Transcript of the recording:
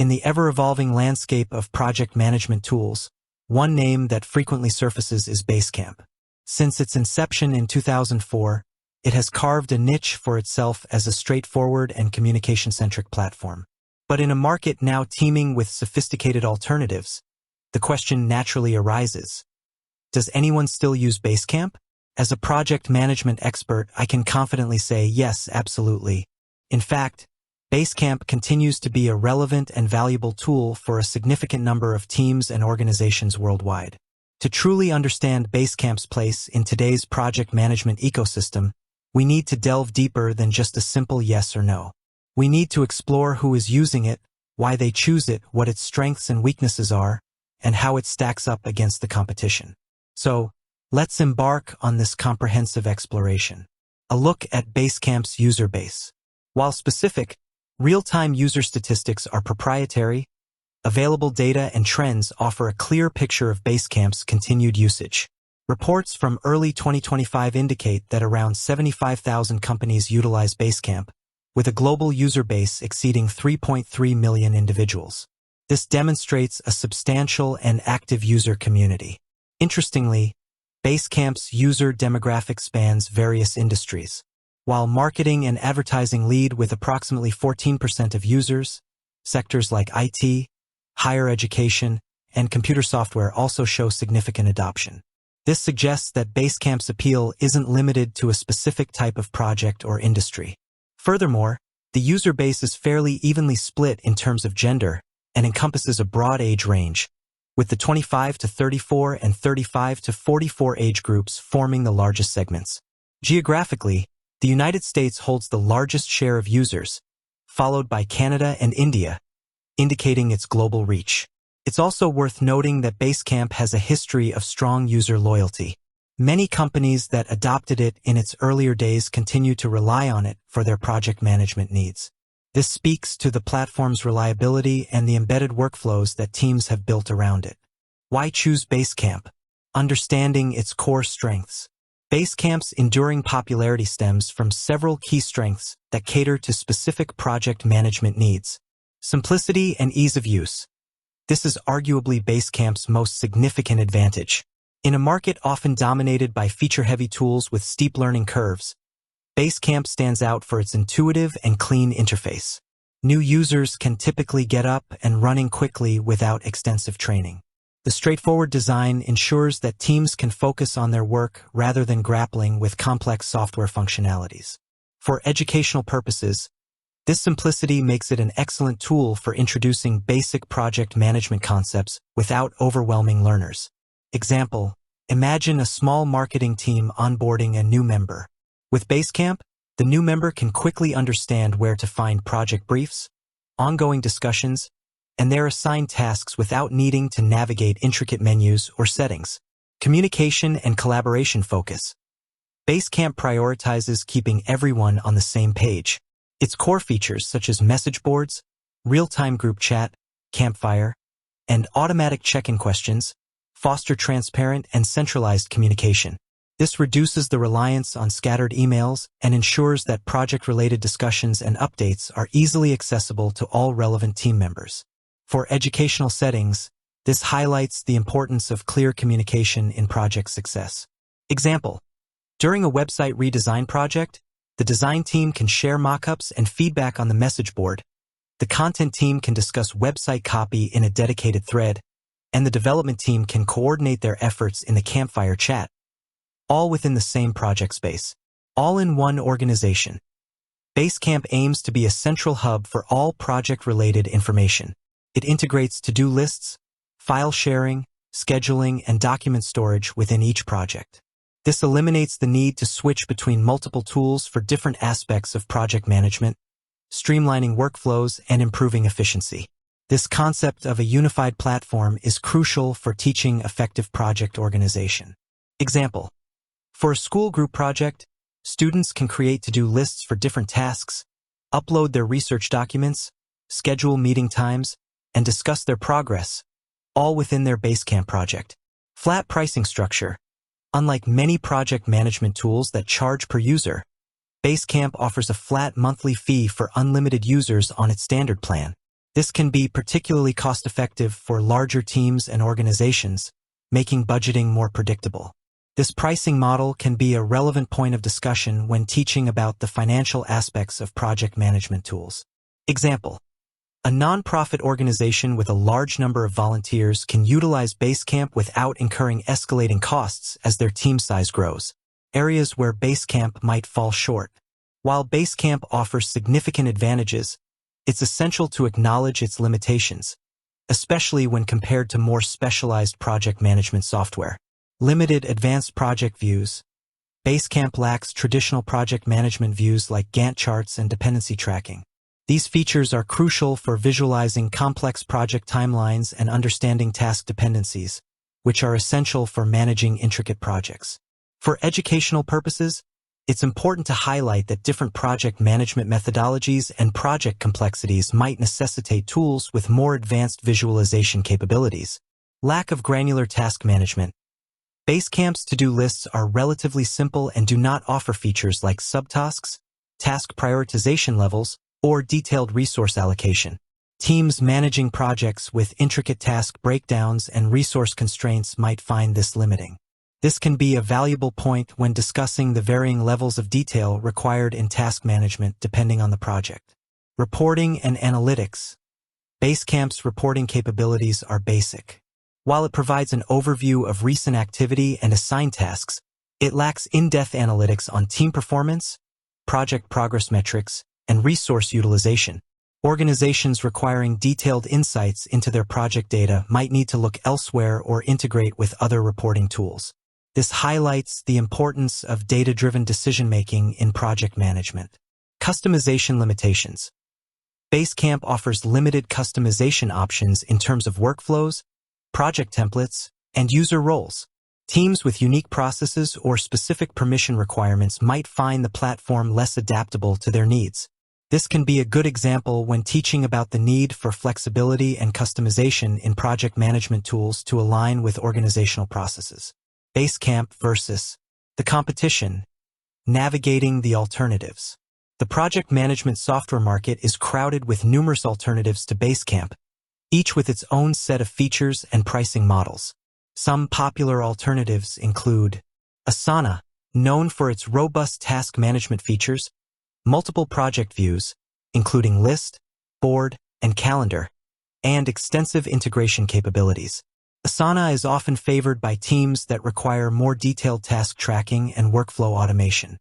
In the ever-evolving landscape of project management tools, one name that frequently surfaces is Basecamp. Since its inception in 2004, it has carved a niche for itself as a straightforward and communication-centric platform. But in a market now teeming with sophisticated alternatives, the question naturally arises: does anyone still use Basecamp? As a project management expert, I can confidently say yes, absolutely. In fact, Basecamp continues to be a relevant and valuable tool for a significant number of teams and organizations worldwide. To truly understand Basecamp's place in today's project management ecosystem, we need to delve deeper than just a simple yes or no. We need to explore who is using it, why they choose it, what its strengths and weaknesses are, and how it stacks up against the competition. So, let's embark on this comprehensive exploration. A look at Basecamp's user base. While specific, real-time user statistics are proprietary. Available data and trends offer a clear picture of Basecamp's continued usage. Reports from early 2025 indicate that around 75,000 companies utilize Basecamp, with a global user base exceeding 3.3 million individuals. This demonstrates a substantial and active user community. Interestingly, Basecamp's user demographic spans various industries. While marketing and advertising lead with approximately 14% of users, sectors like IT, higher education, and computer software also show significant adoption. This suggests that Basecamp's appeal isn't limited to a specific type of project or industry. Furthermore, the user base is fairly evenly split in terms of gender and encompasses a broad age range, with the 25 to 34 and 35 to 44 age groups forming the largest segments. Geographically, the United States holds the largest share of users, followed by Canada and India, indicating its global reach. It's also worth noting that Basecamp has a history of strong user loyalty. Many companies that adopted it in its earlier days continue to rely on it for their project management needs. This speaks to the platform's reliability and the embedded workflows that teams have built around it. Why choose Basecamp? Understanding its core strengths. Basecamp's enduring popularity stems from several key strengths that cater to specific project management needs. Simplicity and ease of use. This is arguably Basecamp's most significant advantage. In a market often dominated by feature-heavy tools with steep learning curves, Basecamp stands out for its intuitive and clean interface. New users can typically get up and running quickly without extensive training. The straightforward design ensures that teams can focus on their work rather than grappling with complex software functionalities. For educational purposes, this simplicity makes it an excellent tool for introducing basic project management concepts without overwhelming learners. Example: imagine a small marketing team onboarding a new member. With Basecamp, the new member can quickly understand where to find project briefs, ongoing discussions, and their assigned tasks without needing to navigate intricate menus or settings. Communication and collaboration focus. Basecamp prioritizes keeping everyone on the same page. Its core features such as message boards, real-time group chat, campfire, and automatic check-in questions foster transparent and centralized communication. This reduces the reliance on scattered emails and ensures that project-related discussions and updates are easily accessible to all relevant team members. For educational settings, this highlights the importance of clear communication in project success. Example: during a website redesign project, the design team can share mockups and feedback on the message board, the content team can discuss website copy in a dedicated thread, and the development team can coordinate their efforts in the campfire chat, all within the same project space, all in one organization. Basecamp aims to be a central hub for all project-related information. It integrates to-do lists, file sharing, scheduling, and document storage within each project. This eliminates the need to switch between multiple tools for different aspects of project management, streamlining workflows and improving efficiency. This concept of a unified platform is crucial for teaching effective project organization. Example: for a school group project, students can create to-do lists for different tasks, upload their research documents, schedule meeting times, and discuss their progress, all within their Basecamp project. Flat pricing structure. Unlike many project management tools that charge per user, Basecamp offers a flat monthly fee for unlimited users on its standard plan. This can be particularly cost-effective for larger teams and organizations, making budgeting more predictable. This pricing model can be a relevant point of discussion when teaching about the financial aspects of project management tools. Example: a nonprofit organization with a large number of volunteers can utilize Basecamp without incurring escalating costs as their team size grows, areas where Basecamp might fall short. While Basecamp offers significant advantages, it's essential to acknowledge its limitations, especially when compared to more specialized project management software. Limited advanced project views. Basecamp lacks traditional project management views like Gantt charts and dependency tracking. These features are crucial for visualizing complex project timelines and understanding task dependencies, which are essential for managing intricate projects. For educational purposes, it's important to highlight that different project management methodologies and project complexities might necessitate tools with more advanced visualization capabilities. Lack of granular task management. Basecamp's to-do lists are relatively simple and do not offer features like subtasks, task prioritization levels, or detailed resource allocation. Teams managing projects with intricate task breakdowns and resource constraints might find this limiting. This can be a valuable point when discussing the varying levels of detail required in task management depending on the project. Reporting and analytics. Basecamp's reporting capabilities are basic. While it provides an overview of recent activity and assigned tasks, it lacks in-depth analytics on team performance, project progress metrics, and resource utilization. Organizations requiring detailed insights into their project data might need to look elsewhere or integrate with other reporting tools. This highlights the importance of data-driven decision-making in project management. Customization limitations. Basecamp offers limited customization options in terms of workflows, project templates, and user roles. Teams with unique processes or specific permission requirements might find the platform less adaptable to their needs. This can be a good example when teaching about the need for flexibility and customization in project management tools to align with organizational processes. Basecamp versus the competition. Navigating the alternatives. The project management software market is crowded with numerous alternatives to Basecamp, each with its own set of features and pricing models. Some popular alternatives include Asana, known for its robust task management features, multiple project views, including list, board, and calendar, and extensive integration capabilities. Asana is often favored by teams that require more detailed task tracking and workflow automation.